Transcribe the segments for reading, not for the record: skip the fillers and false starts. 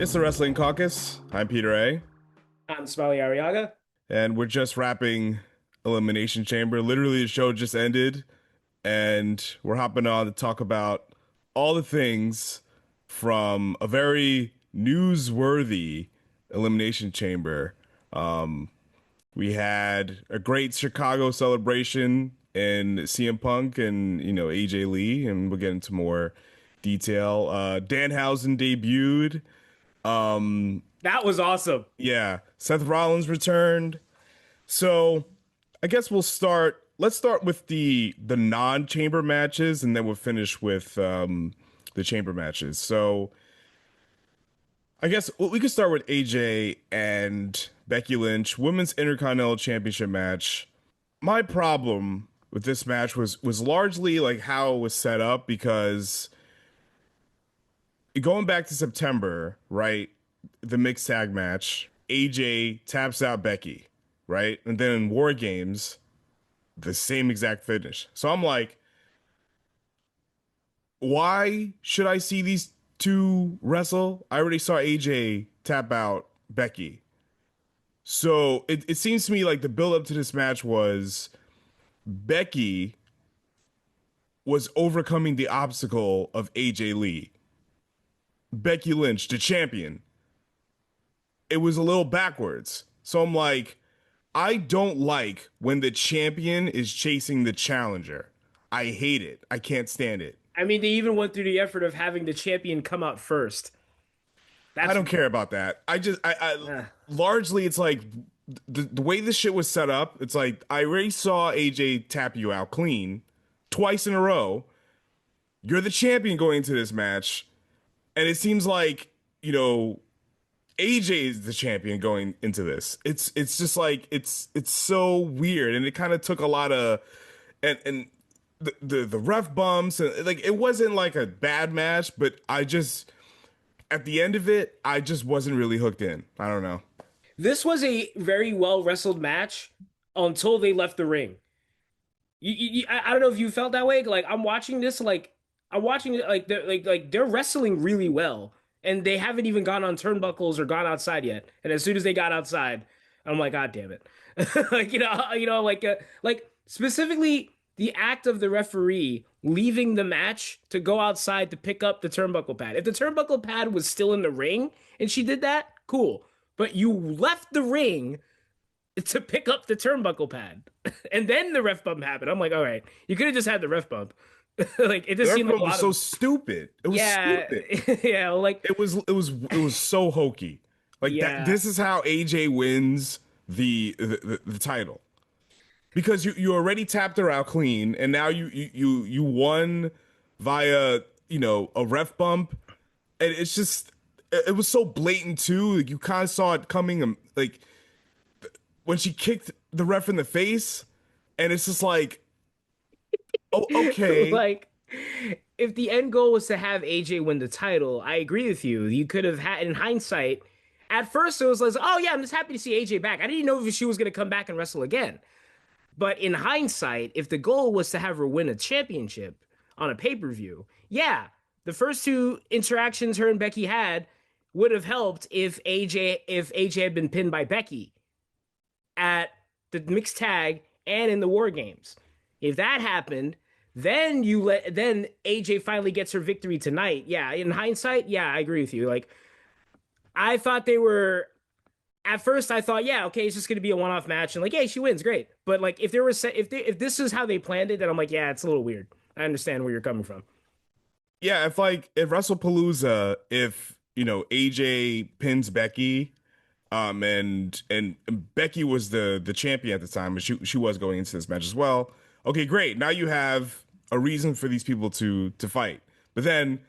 It's the Wrestling Caucus. I'm Peter A. I'm Smiley Arriaga. And we're just wrapping Elimination Chamber. Literally, the show just ended, and we're hopping on to talk about all the things from a very newsworthy Elimination Chamber. We had a great Chicago celebration in CM Punk and AJ Lee, and we'll get into more detail. Danhausen debuted. That was awesome. Yeah, Seth Rollins returned. So I guess we'll start. Let's start with the non-chamber matches, and then we'll finish with the chamber matches. So I guess we could start with AJ and Becky Lynch, Women's Intercontinental Championship match. My problem with this match was largely like how it was set up, because going back to September, right? The mixed tag match, AJ taps out Becky, right? And then in War Games, the same exact finish. So I'm like, why should I see these two wrestle? I already saw AJ tap out Becky. So it seems to me like the build up to this match was Becky was overcoming the obstacle of AJ Lee. Becky Lynch, the champion. It was a little backwards. So I'm like, I don't like when the champion is chasing the challenger. I hate it. I can't stand it. I mean, they even went through the effort of having the champion come out first. I That's don't care about that. I uh, largely it's like the way this shit was set up. It's like I already saw AJ tap you out clean twice in a row. You're the champion going into this match, and it seems like AJ is the champion going into this. It's just like it's so weird, and it kind of took a lot of and the ref bumps, and like it wasn't like a bad match, but I just at the end of it, I just wasn't really hooked in. I don't know. this was a very well wrestled match until they left the ring. I don't know if you felt that way. Like I'm watching this, like I'm watching it, like they're wrestling really well, and they haven't even gone on turnbuckles or gone outside yet. And as soon as they got outside, I'm like, God damn it! Like like specifically the act of the referee leaving the match to go outside to pick up the turnbuckle pad. If the turnbuckle pad was still in the ring and she did that, cool. But you left the ring to pick up the turnbuckle pad. And then the ref bump happened. I'm like, all right, you could have just had the ref bump. Like it just The seemed like a bump was lot so of stupid. It was yeah, stupid. yeah, like It was so hokey. Like that. yeah. This is how AJ wins the title, because you already tapped her out clean, and now you won via a ref bump, and it's just it was so blatant too. Like you kind of saw it coming, like when she kicked the ref in the face, and it's just like, oh, okay. Like if the end goal was to have AJ win the title, I agree with you. You could have had, in hindsight, at first it was like, oh yeah, I'm just happy to see AJ back. I didn't know if she was going to come back and wrestle again. But in hindsight, if the goal was to have her win a championship on a pay-per-view, yeah, the first two interactions her and Becky had would have helped if AJ had been pinned by Becky at the mixed tag and in the War Games. If that happened, then AJ finally gets her victory tonight. Yeah, in hindsight, yeah, I agree with you. Like I thought they were at first I thought, yeah, okay, it's just going to be a one-off match and like, yeah, she wins, great. But like if there was if this is how they planned it, then I'm like, yeah, it's a little weird. I understand where you're coming from. Yeah, if WrestlePalooza, if AJ pins Becky, and Becky was the champion at the time, but she was going into this match as well. Okay, great. Now you have a reason for these people to fight. But then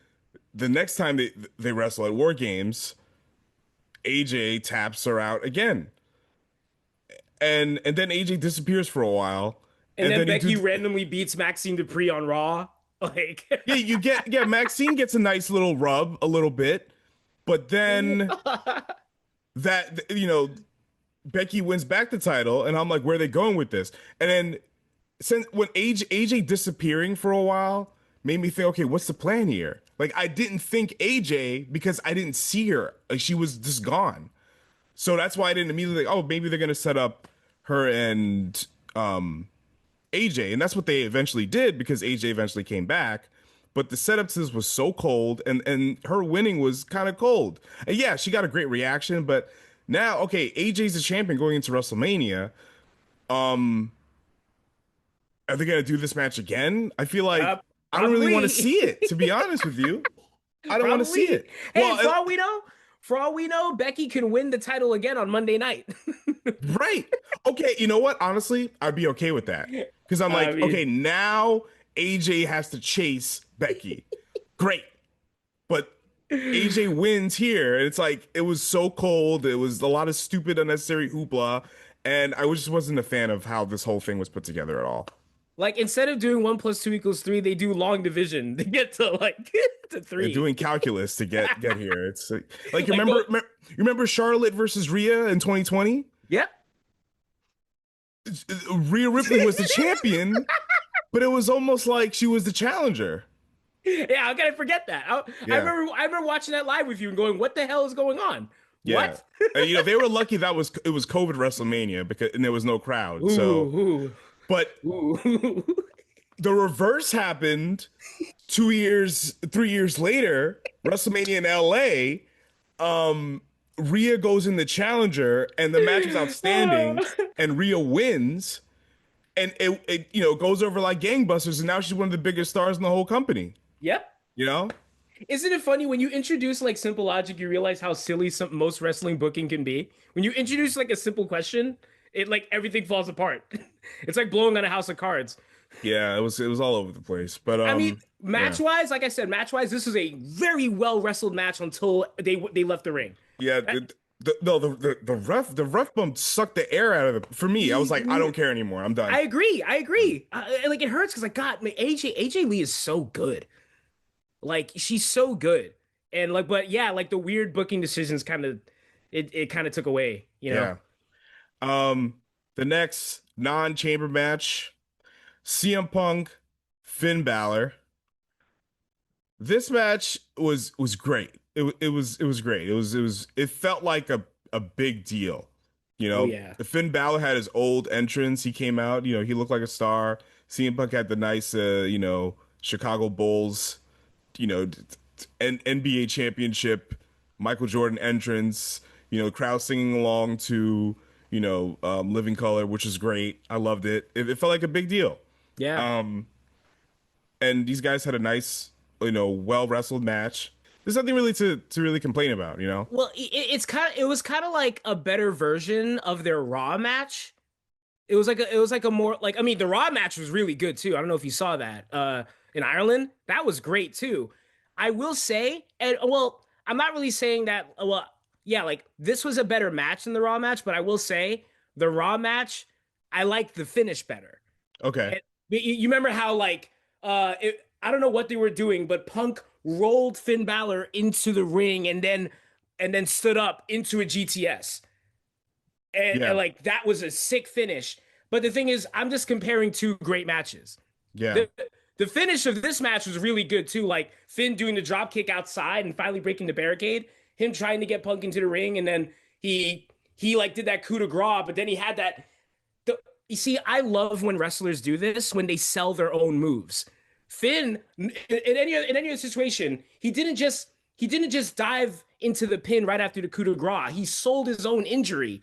the next time they wrestle at War Games, AJ taps her out again, and then AJ disappears for a while, And and then then Becky randomly beats Maxine Dupree on Raw. Like yeah, Maxine gets a nice little rub a little bit, but then that Becky wins back the title, and I'm like, where are they going with this? And then since when AJ disappearing for a while made me think, okay, what's the plan here? Like I didn't think AJ because I didn't see her. Like she was just gone. So that's why I didn't immediately like, oh, maybe they're gonna set up her and AJ, and that's what they eventually did because AJ eventually came back. But the setup to this was so cold, and her winning was kind of cold. And yeah, she got a great reaction, but now okay, AJ's the champion going into WrestleMania. Are they gonna do this match again? I feel like I don't really want to Probably. see it, to be honest with you. I don't want to see Probably. it. Hey, Well, for all we know, Becky can win the title again on Monday night. right. Okay, you know what? Honestly, I'd be okay with that. Because I'm I like, mean, okay, now AJ has to chase Becky. Great. But AJ wins here. And it's like, it was so cold. It was a lot of stupid, unnecessary hoopla. And just wasn't a fan of how this whole thing was put together at all. like instead of doing 1 + 2 = 3, they do long division to get to like to And three. doing calculus to get here. It's like you Like go, remember Charlotte versus Rhea in 2020? yep. Rhea Ripley was the champion, but it was almost like she was the challenger. Yeah, how can I forget that? Yeah. I remember watching that live with you and going, "What the hell is going on? Yeah. What?" They were lucky that it was COVID WrestleMania because and there was no crowd. So, Ooh, but ooh, ooh. the reverse happened 2 years, 3 years later, WrestleMania in LA. Rhea goes in the challenger, and the match was outstanding, and Rhea wins, and it goes over like gangbusters, and now she's one of the biggest stars in the whole company. Yep. You know? Isn't it funny when you introduce like simple logic, you realize how silly most wrestling booking can be? When you introduce like a simple question, it like everything falls apart. It's like blowing on a house of cards. Yeah, it was all over the place, but I mean, yeah. match wise, like I said, match wise, this was a very well wrestled match until they left the ring. Yeah, no, the ref bump sucked the air out of it. For me, I was like, I don't care anymore. I'm done. I agree. I agree. Like it hurts because like God, man, AJ Lee is so good. Like she's so good, and like, but yeah, like the weird booking decisions kind of it kind of took away, you know. Yeah. Um, the next non-chamber match, CM Punk, Finn Balor. This match was great. It was great. It felt like a big deal. Oh yeah, Finn Balor had his old entrance. He came out. He looked like a star. CM Punk had the nice Chicago Bulls NBA championship, Michael Jordan entrance, crowd singing along to, Living Color, which is great. I loved it. It felt like a big deal. yeah. Um, and these guys had a nice, well wrestled match. There's nothing really to really complain about. Well, it was kind of like a better version of their Raw match. It was like a more like I mean the Raw match was really good too. I don't know if you saw that in Ireland. That was great too. I will say, and well, I'm not really saying that. Well, yeah, like this was a better match than the Raw match, but I will say the Raw match, I liked the finish better. Okay. And you remember how like I don't know what they were doing, but Punk rolled Finn Balor into the ring and then stood up into a GTS. And Yeah. like that was a sick finish. But the thing is, I'm just comparing two great matches. Yeah. The the finish of this match was really good too. Like Finn doing the drop kick outside and finally breaking the barricade, him trying to get Punk into the ring, and then he like did that coup de grace, but then he had that you see, I love when wrestlers do this when they sell their own moves. Finn, in any other situation, he didn't just dive into the pin right after the coup de grace. He sold his own injury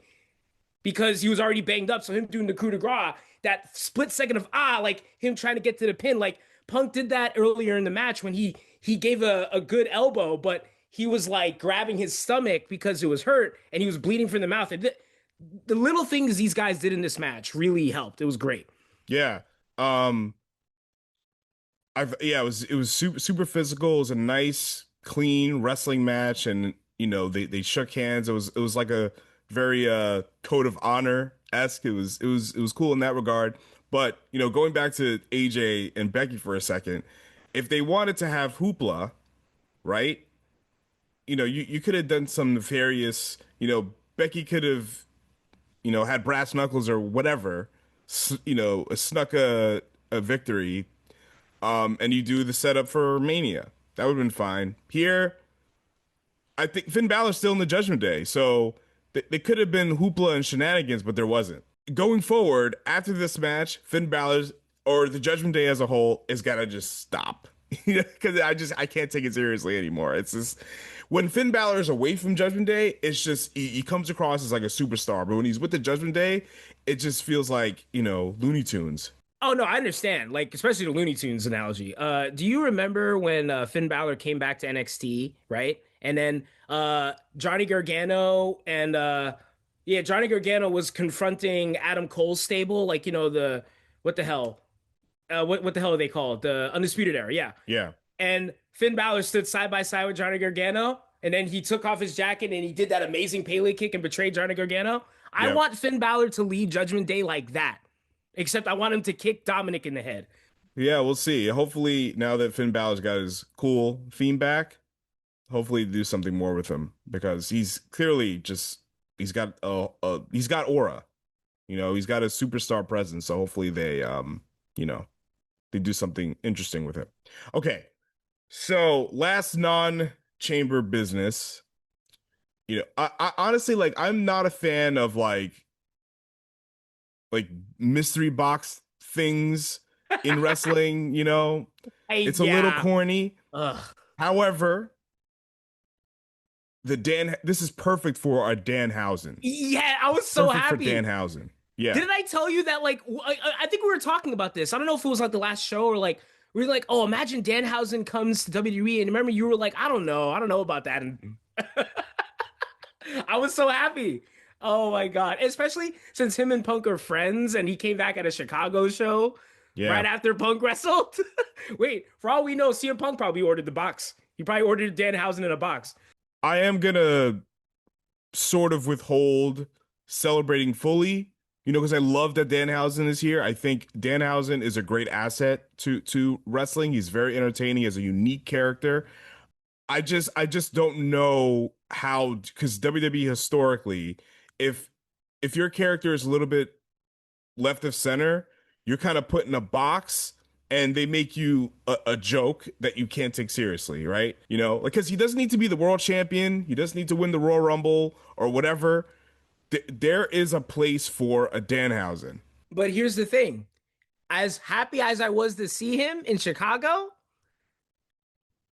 because he was already banged up. So him doing the coup de grace, that split second of like him trying to get to the pin, like Punk did that earlier in the match when he gave a good elbow, but he was like grabbing his stomach because it was hurt and he was bleeding from the mouth. And the little things these guys did in this match really helped. It was great. Yeah. Um, it was super physical. It was a nice, clean wrestling match, and they shook hands. It was like a very code of honor esque. It was cool in that regard. But going back to AJ and Becky for a second, if they wanted to have hoopla, right? You could have done some nefarious. Becky could have had brass knuckles or whatever, snuck a victory, and you do the setup for Mania. That would have been fine. Here, I think Finn Balor's still in the Judgment Day, so they could have been hoopla and shenanigans, but there wasn't. Going forward, after this match, Finn Balor's or the Judgment Day as a whole is gotta just stop. Because I can't take it seriously anymore. It's just when Finn Balor is away from Judgment Day, it's just he comes across as like a superstar. But when he's with the Judgment Day, it just feels like, Looney Tunes. Oh no, I understand. Like especially the Looney Tunes analogy. Do you remember when Finn Balor came back to NXT, right? And then Johnny Gargano and yeah, Johnny Gargano was confronting Adam Cole's stable, like the what the hell? What the hell are they called? The Undisputed Era, yeah. Yeah. And Finn Balor stood side by side with Johnny Gargano, and then he took off his jacket and he did that amazing Pele kick and betrayed Johnny Gargano. I Yeah. want Finn Balor to lead Judgment Day like that. Except I want him to kick Dominic in the head. Yeah, we'll see. Hopefully, now that Finn Balor's got his cool theme back, hopefully do something more with him because he's clearly just he's got aura. He's got a superstar presence. So hopefully you know, they do something interesting with it. Okay. So last non-chamber business. I honestly like I'm not a fan of like mystery box things in wrestling, it's a little Yeah. corny. Ugh. However, this is perfect for a Danhausen. Yeah, I was so Perfect for happy. Danhausen. Yeah. Didn't I tell you that? Like, I think we were talking about this. I don't know if it was like the last show or like we were like, oh, imagine Danhausen comes to WWE, and remember you were like, I don't know about that, and I was so happy. Oh my God, especially since him and Punk are friends, and he came back at a Chicago show Yeah. right after Punk wrestled. Wait, for all we know, CM Punk probably ordered the box. He probably ordered Danhausen in a box. I am gonna sort of withhold celebrating fully, because I love that Danhausen is here. I think Danhausen is a great asset to wrestling. He's very entertaining as a unique character. I just don't know how, because WWE historically, if your character is a little bit left of center, you're kind of put in a box and they make you a joke that you can't take seriously, right? Because he doesn't need to be the world champion. He doesn't need to win the Royal Rumble or whatever. There is a place for a Danhausen. But here's the thing: as happy as I was to see him in Chicago,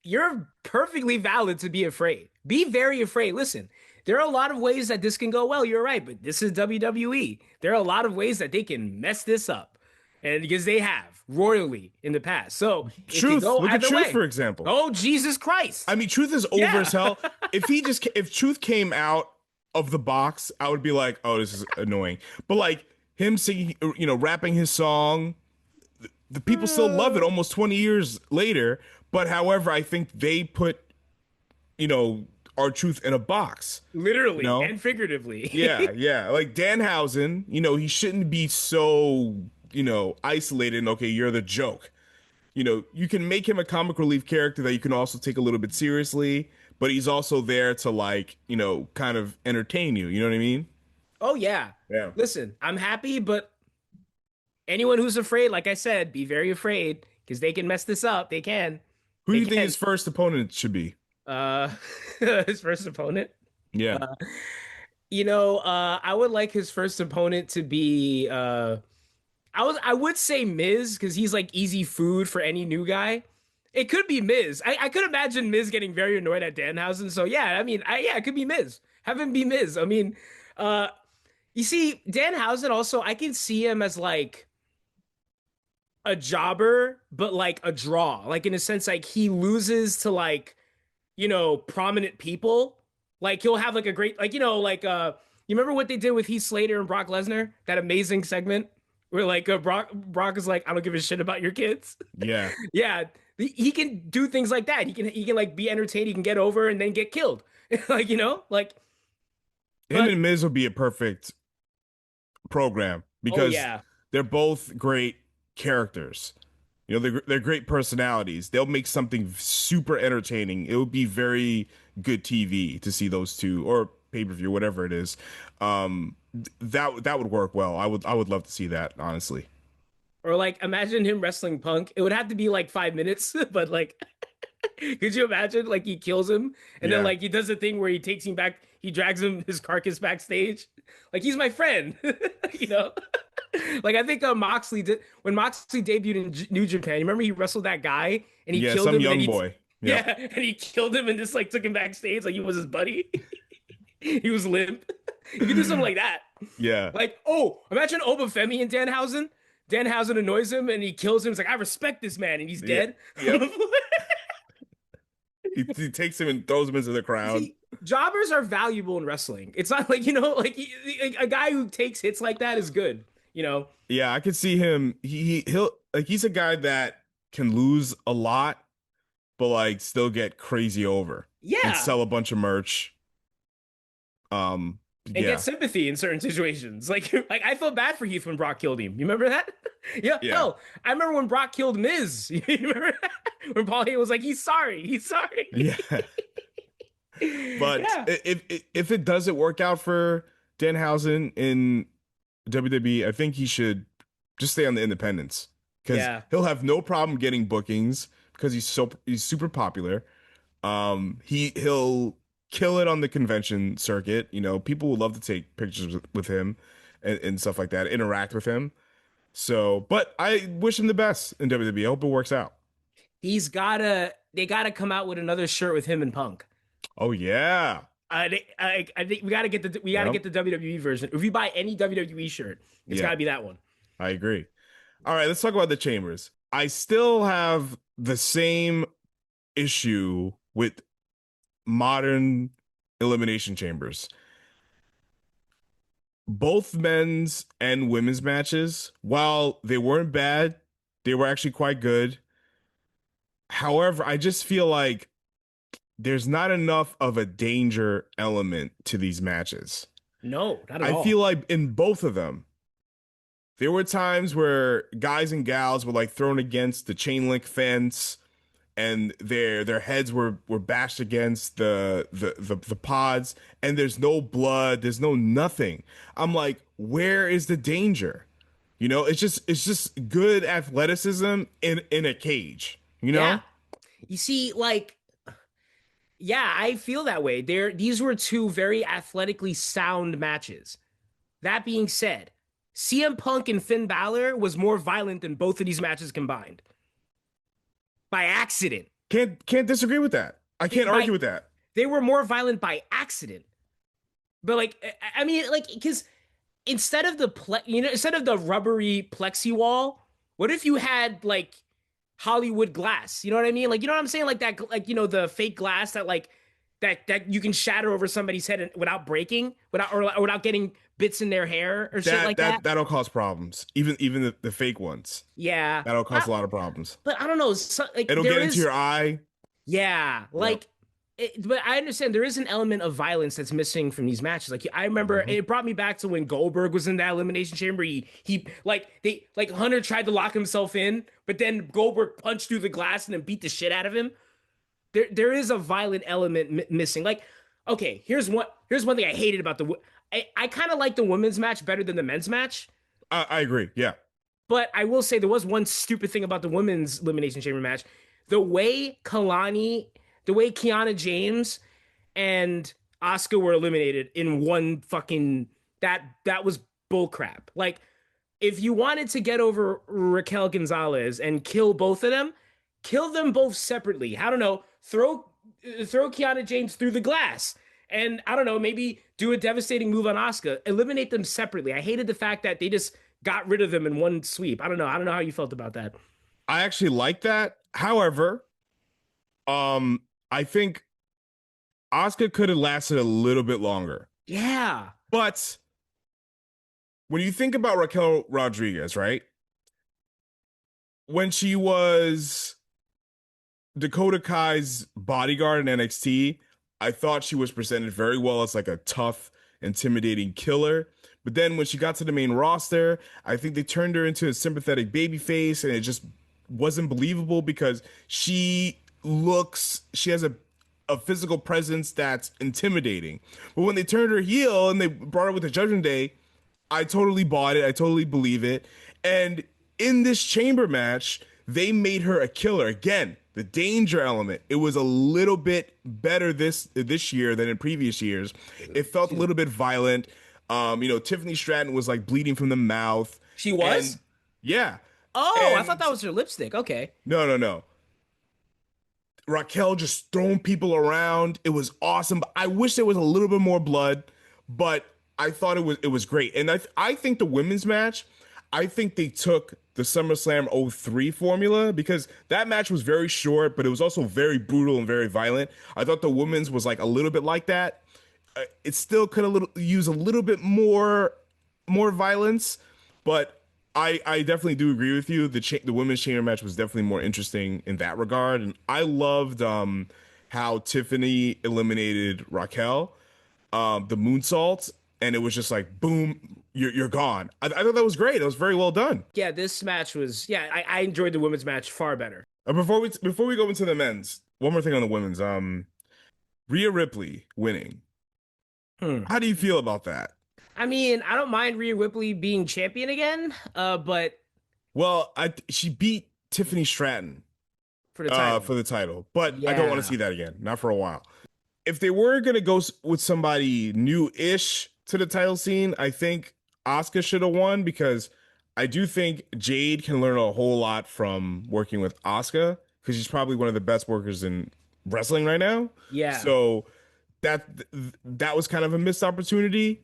you're perfectly valid to be afraid. Be very afraid. Listen, there are a lot of ways that this can go well. You're right, but this is WWE. There are a lot of ways that they can mess this up. And because they have royally in the past. So it can Truth, go look at either Truth, way. for example. Oh, Jesus Christ. I mean, Truth is over Yeah. as hell. If Truth came out of the box, I would be like, oh, this is annoying. But like him singing, rapping his song, the people still love it almost 20 years later. But however, I think they put, our Truth in a box. Literally No. and figuratively. Yeah, yeah. Like Danhausen, he shouldn't be so, isolated and okay, you're the joke. You can make him a comic relief character that you can also take a little bit seriously, but he's also there to kind of entertain you. You know what I mean? Oh, yeah. Yeah. Listen, I'm happy, but anyone who's afraid, like I said, be very afraid because they can mess this up. They can. Who do They you think can. his first opponent should be? Uh, his first opponent. Yeah. I would like his first opponent to be I would say Miz because he's like easy food for any new guy. It could be Miz. I could imagine Miz getting very annoyed at Danhausen. So yeah, I mean, yeah, it could be Miz. Have him be Miz. I mean, uh, you see, Danhausen also, I can see him as like a jobber, but like a draw. Like in a sense, like he loses to like, prominent people. Like he'll have like a great, like, you remember what they did with Heath Slater and Brock Lesnar? That amazing segment where like Brock is like, I don't give a shit about your kids. Yeah. Yeah, he can do things like that. He can like be entertained. He can get over and then get killed. Like like. Him But and Miz will be a perfect program oh because yeah, they're both great characters. They're great personalities. They'll make something super entertaining. It would be very good TV to see those two or pay-per-view, whatever it is. That would work well. I would love to see that, honestly. or like imagine him wrestling Punk. It would have to be like 5 minutes, but like Could you imagine? Like he kills him, and then Yeah. like he does the thing where he takes him back, he drags him his carcass backstage. Like he's my friend, you know. Like I think Moxley did when Moxley debuted in New Japan. You remember he wrestled that guy and he Yeah, killed some him, and then young he boy. Yep. yeah, and he killed him and just like took him backstage like he was his buddy. He was limp. You could do something like that. Yeah. Like, oh, imagine Obafemi and Danhausen. Danhausen annoys him and he kills him. He's like, I respect this man, and he's Yeah. dead. Yep. He takes him and throws him into the crowd. See, jobbers are valuable in wrestling. It's not like, you know, like a guy who takes hits like that is good, you know? Yeah, I could see him. He'll like he's a guy that can lose a lot, but like still get crazy over and Yeah. sell a bunch of merch. Um, And get yeah, sympathy in certain situations. Like I felt bad for Heath when Brock killed him. You remember that? Yeah. yeah, Hell, I remember when Brock killed Miz. You remember that? When Paul Heyman was like, he's sorry. He's sorry. yeah. But Yeah. if it doesn't work out for Danhausen in WWE, I think he should just stay on the independents because Yeah. he'll have no problem getting bookings because he's super popular. He'll kill it on the convention circuit. You know, people would love to take pictures with him and stuff like that, interact with him. So, but I wish him the best in WWE. I hope it works out. They gotta come out with another shirt with him and Punk. Oh yeah. I think we gotta Yep. get the WWE version. If you buy any WWE shirt, it's Yeah, gotta be that one. I agree. All right, let's talk about the chambers. I still have the same issue with modern elimination chambers. Both men's and women's matches, while they weren't bad, they were actually quite good. However, I just feel like there's not enough of a danger element to these matches. No, not at I all. feel like in both of them, there were times where guys and gals were like thrown against the chain link fence and their heads were bashed against the pods, and there's no blood, there's no nothing. I'm like, where is the danger? You know, it's just good athleticism in a cage, you Yeah. know? You see, like, yeah, I feel that way. These were two very athletically sound matches. That being said, CM Punk and Finn Balor was more violent than both of these matches combined. By accident. Can't disagree with that. I can't By argue with that. They were more violent by accident. But like I mean, like, because instead of the rubbery plexi wall, what if you had like Hollywood glass? You know what I mean? Like, you know what I'm saying? Like that, like, you know, the fake glass that like that you can shatter over somebody's head without breaking, or without getting bits in their hair or shit like that. That'll cause problems. Even the fake ones. Yeah, That'll cause a lot of problems. but I don't know. Like It'll there get into is, your eye. yeah, Yep. like. But I understand there is an element of violence that's missing from these matches. Like I remember, Mhm. it brought me back to when Goldberg was in that elimination chamber. He like Hunter tried to lock himself in, but then Goldberg punched through the glass and then beat the shit out of him. There is a violent element missing. Like, okay, here's one thing I hated about I kind of like the women's match better than the men's match. I agree. Yeah. But I will say there was one stupid thing about the women's elimination chamber match. The way Kiana James and Asuka were eliminated in one fucking that was bullcrap. Like, if you wanted to get over Raquel Gonzalez and kill both of them, kill them both separately. I don't know, throw Kiana James through the glass. And I don't know, maybe do a devastating move on Asuka. Eliminate them separately. I hated the fact that they just got rid of them in one sweep. I don't know. I don't know how you felt about that. I actually like that. However, I think Asuka could have lasted a little bit longer. Yeah. But when you think about Raquel Rodriguez, right? When she was Dakota Kai's bodyguard in NXT, I thought she was presented very well as like a tough, intimidating killer. But then when she got to the main roster, I think they turned her into a sympathetic babyface, and it just wasn't believable because she has a physical presence that's intimidating. But when they turned her heel and they brought her with the Judgment Day, I totally bought it. I totally believe it. And in this chamber match, they made her a killer. Again, the danger element. It was a little bit better this year than in previous years. It felt a little bit violent. Tiffany Stratton was like bleeding from the mouth, She and was? yeah, Oh, I thought and that was her lipstick. Okay. no, no, no. Raquel just throwing people around. It was awesome. I wish there was a little bit more blood, but I thought it was great. And I think the women's match, I think they took the SummerSlam '03 formula because that match was very short, but it was also very brutal and very violent. I thought the women's was like a little bit like that. It still could have use a little bit more violence, but I definitely do agree with you. The women's chamber match was definitely more interesting in that regard, and I loved how Tiffany eliminated Raquel, the moonsault, and it was just like boom, you're gone. I thought that was great. It was very well done. Yeah, this match was, yeah, I enjoyed the women's match far better. Before we go into the men's, one more thing on the women's. Rhea Ripley winning. Hmm. How do you feel about that? I mean, I don't mind Rhea Ripley being champion again, but Well, she beat Tiffany Stratton for the title. for the title, but I don't want to Yeah. see that again. Not for a while. If they were gonna go with somebody new-ish to the title scene, I think Asuka should have won because I do think Jade can learn a whole lot from working with Asuka because she's probably one of the best workers in wrestling right now. Yeah. So that that was kind of a missed opportunity.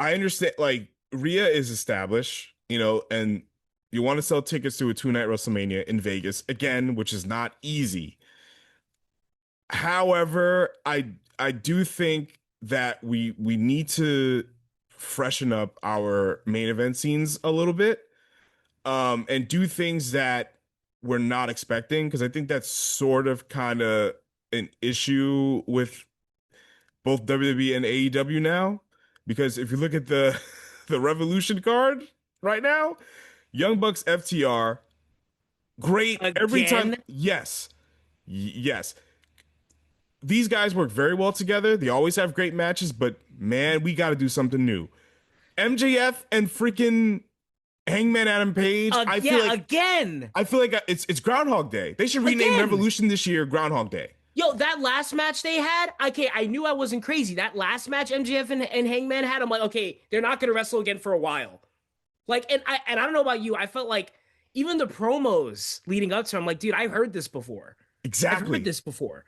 I understand, like Rhea is established, and you want to sell tickets to a 2-night WrestleMania in Vegas again, which is not easy. However, I do think that we need to freshen up our main event scenes a little bit, and do things that we're not expecting because I think that's sort of kind of an issue with both WWE and AEW now. Because if you look at the the Revolution card right now, Young Bucks FTR, great every time. Again? Yes, yes, these guys work very well together. They always have great matches, but man, we got to do something new. MJF and freaking Hangman Adam Page. Yeah, again. I feel like it's Groundhog Day. They should rename Again. Revolution this year Groundhog Day. Yo, that last match they had, okay, I knew I wasn't crazy. That last match MJF and Hangman had, I'm like, okay, they're not gonna wrestle again for a while. Like, and I don't know about you, I felt like even the promos leading up to it, I'm like, dude, I've heard this before. I've heard Exactly. this before.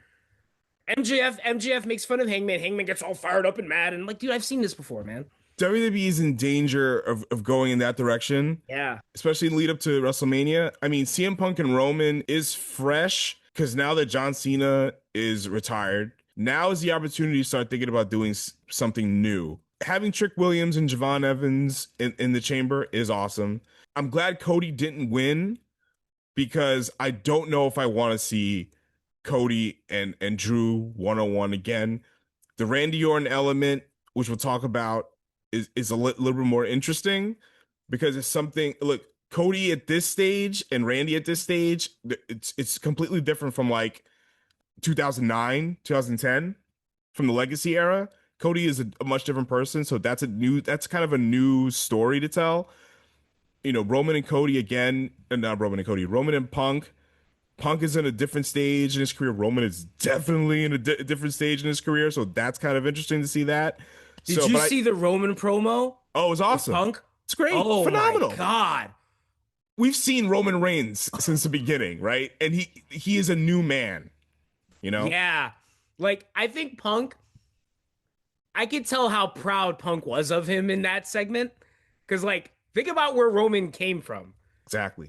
MJF makes fun of Hangman. Hangman gets all fired up and mad, and I'm like, dude, I've seen this before, man. WWE is in danger of going in that direction, Yeah. especially in lead up to WrestleMania. I mean, CM Punk and Roman is fresh because now that John Cena is retired, now is the opportunity to start thinking about doing something new. Having Trick Williams and Javon Evans in the chamber is awesome. I'm glad Cody didn't win because I don't know if I want to see Cody and Drew 1-on-1 again. The Randy Orton element, which we'll talk about, is a little bit more interesting because it's something. Look, Cody at this stage and Randy at this stage, it's completely different from like 2009, 2010, from the Legacy era. Cody is a much different person, so that's kind of a new story to tell. Roman and Cody again, and not Roman and Cody, Roman and Punk. Punk is in a different stage in his career. Roman is definitely in a different stage in his career, so that's kind of interesting to see that. Did you see the Roman promo? Oh, it was awesome. Punk? It's great. Oh Phenomenal. my God. We've seen Roman Reigns since the beginning, right? And he is a new man, Yeah. Like, I think Punk, I could tell how proud Punk was of him in that segment. Because, like, think about where Roman came from. Exactly.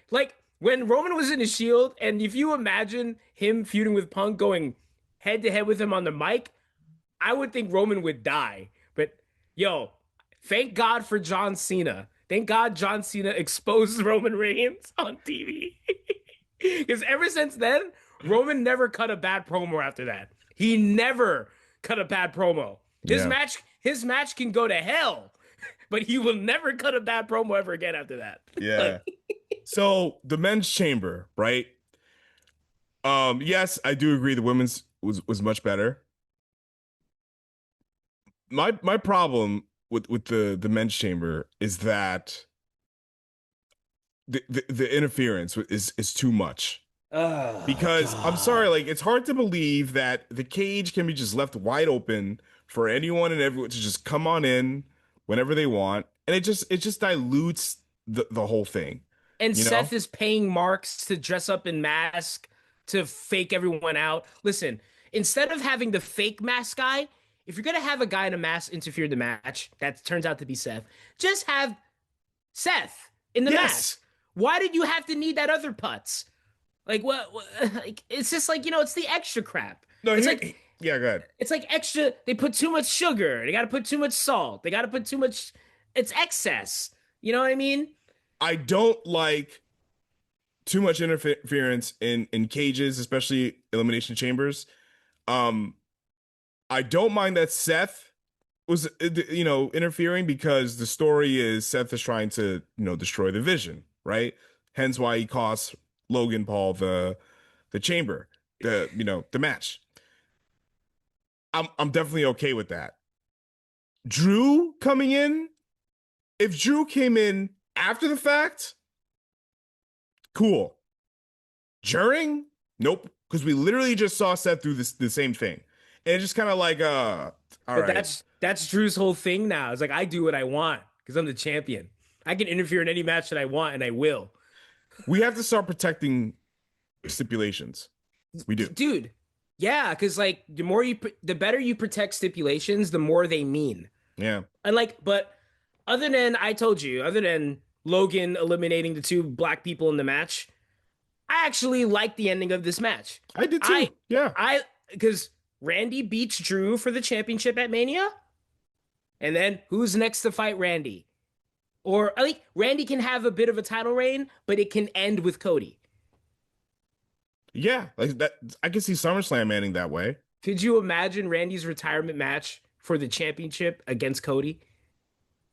Like, when Roman was in his Shield, and if you imagine him feuding with Punk going head to head with him on the mic, I would think Roman would die. But, yo, thank God for John Cena. Thank God John Cena exposed Roman Reigns on TV. Because ever since then, Roman never cut a bad promo after that. He never cut a bad promo. His match can go to hell, but he will never cut a bad promo ever again after that. Yeah. So the men's chamber, right? Yes, I do agree the women's was much better. My problem with the men's chamber is that the interference is too much. Oh Because I'm sorry, God. like it's hard to believe that the cage can be just left wide open for anyone and everyone to just come on in whenever they want, and it just dilutes the whole thing, And you know? Seth is paying Marks to dress up in mask to fake everyone out. Listen, instead of having the fake mask guy, if you're gonna have a guy in a mask interfere in the match, that turns out to be Seth, just have Seth in the Yes. mask. Why did you have to need that other putz? Like what like it's just like, it's the extra crap. No, It's here, like yeah, go ahead. it's like extra, they put too much sugar, they gotta put too much salt, they gotta put too much, it's excess. You know what I mean? I don't like too much interference in cages, especially elimination chambers. Um, I don't mind that Seth was interfering because the story is Seth is trying to destroy the Vision, right? Hence why he costs Logan Paul the chamber, the match. I'm definitely okay with that. Drew coming in, if Drew came in after the fact, cool. During, nope, because we literally just saw Seth do the same thing, and it's just kind of like all But right. that's Drew's whole thing now. It's like I do what I want because I'm the champion. I can interfere in any match that I want, and I will. We have to start protecting stipulations. We do. Dude, yeah, because like the better you protect stipulations, the more they mean. Yeah. And like, but other than I told you, other than Logan eliminating the two black people in the match, I actually like the ending of this match. I did I too. Yeah. I because Randy beats Drew for the championship at Mania, and then who's next to fight Randy? Or I think Randy can have a bit of a title reign, but it can end with Cody. Yeah. Like that. I can see SummerSlam ending that way. Could you imagine Randy's retirement match for the championship against Cody?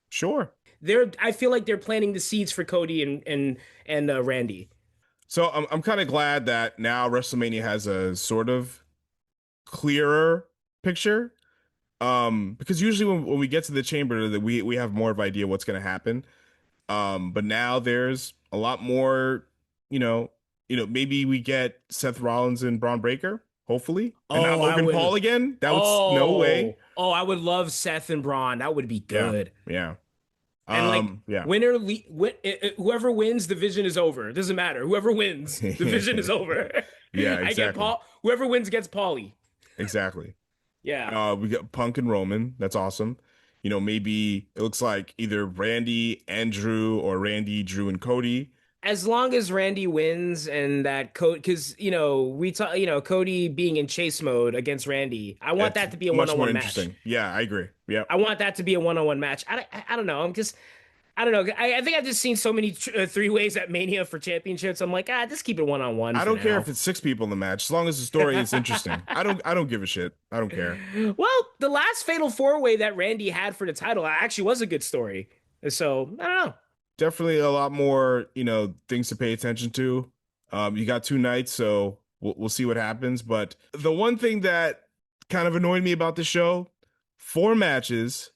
Sure. I feel like they're planting the seeds for Cody and Randy. So I'm kind of glad that now WrestleMania has a sort of clearer picture. Because usually when we get to the chamber, that we have more of an idea what's going to happen. But now there's a lot more, maybe we get Seth Rollins and Braun Breaker, hopefully, and not Oh, I Logan would. Paul again. That would no way. Oh, I would love Seth and Braun. That would be Yeah, good. yeah, And like yeah, whoever wins, the vision is over. It doesn't matter. Whoever wins, the vision is over. yeah, I get exactly, Paul. Whoever wins gets Paulie. exactly. Yeah. We got Punk and Roman. That's awesome. Maybe it looks like either Randy and Drew or Randy, Drew, and Cody. As long as Randy wins and that Cody, because we talk, Cody being in chase mode against Randy, I want It's that to be a much more one-on-one match. interesting. Yeah, I agree. Yeah. I want that to be a one-on-one match. I don't know. I don't know. I think I've just seen so many three ways at Mania for championships. I'm like, just keep it one-on-one I for don't care now. if it's six people in the match, as long as the story is interesting. I don't give a shit. I don't care. Well, the last Fatal Four-Way that Randy had for the title actually was a good story. So I don't know. Definitely a lot more, things to pay attention to. You got two nights, so we'll see what happens. But the one thing that kind of annoyed me about the show, four matches.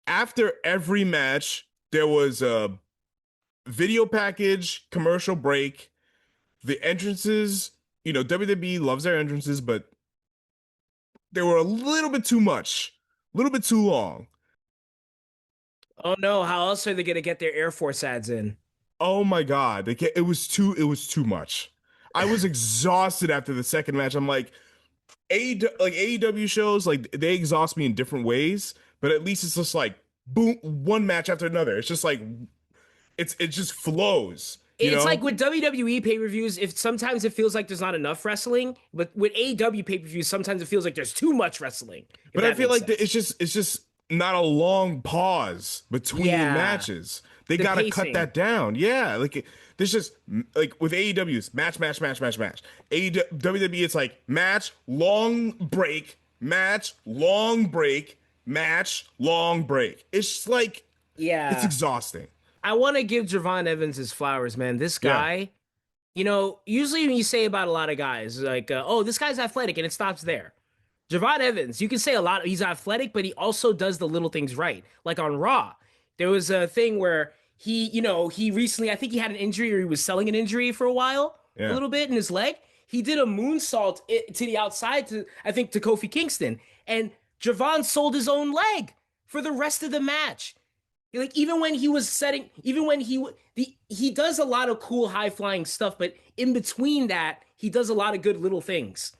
After every match, there was a video package, commercial break. The entrances, WWE loves their entrances, but they were a little bit too much, a little bit too long. Oh no, how else are they gonna get their Air Force ads in? Oh my god, it was too much. I was exhausted after the second match. I'm like, AEW shows, like they exhaust me in different ways, but at least it's just like boom, one match after another. It's just like it just flows, you It's like know? with WWE pay-per-views, if sometimes it feels like there's not enough wrestling, but with AEW pay-per-views, sometimes it feels like there's too much wrestling, if But I that feel makes like sense. it's just not a long pause between Yeah, matches. They the gotta cut pacing. that down. Yeah, like there's just like with AEW's match, match, match, match, match. WWE, it's like match, long break, match, long break, match, long break. It's like it's Yeah. exhausting. I want to give Javon Evans his flowers, man. This Yeah, guy, usually when you say about a lot of guys, like, oh, this guy's athletic, and it stops there. Javon Evans, you can say a lot. He's athletic, but he also does the little things right. Like on Raw, there was a thing where he recently, I think he had an injury or he was selling an injury for a while. a Yeah. little bit in his leg. He did a moonsault to the outside to I think to Kofi Kingston, and Javon sold his own leg for the rest of the match. Like even when he was setting, even when he does a lot of cool high flying stuff, but in between that, he does a lot of good little things.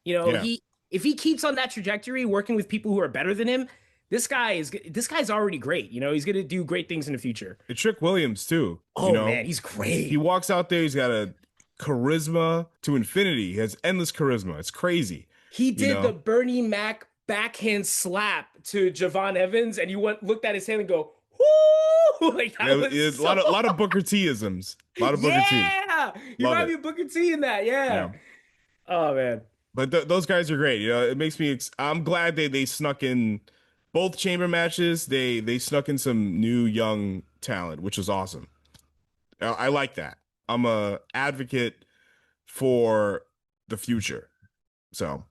Yeah. He if he keeps on that trajectory, working with people who are better than him, this guy's already great. He's gonna do great things in the future. And Trick Williams too, Oh man, he's he great. walks out there, he's got a charisma to infinity. He has endless charisma. It's crazy, He you did the know. Bernie Mac backhand slap to Javon Evans, and you looked at his hand and go, "Whoo!" Like Yeah, that was a so. lot of Booker T isms. A lot of Booker T. Yeah, you Love might it. be Booker T in that. Yeah. Yeah. Oh man. But those guys are great. It makes me. I'm glad they snuck in both chamber matches. They snuck in some new young talent, which was awesome. I like that. I'm a advocate for the future, so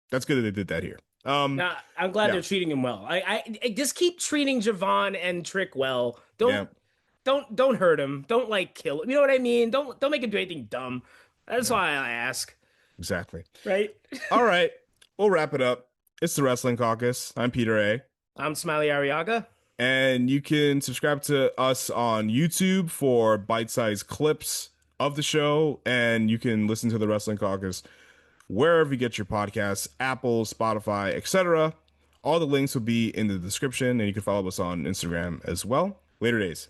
that's good that they did that here. Now I'm glad Yeah, they're treating him well. I just keep treating Javon and Trick well. yeah, Don't hurt him. Don't like kill him. You know what I mean? Don't make him do anything dumb. That's yeah, why I ask. exactly. Right? All right, we'll wrap it up. It's the Wrestling Caucus. I'm Peter A. I'm Smiley Arriaga. And you can subscribe to us on YouTube for bite-sized clips of the show, and you can listen to the Wrestling Caucus wherever you get your podcasts, Apple, Spotify, etc. All the links will be in the description, and you can follow us on Instagram as well. Later days.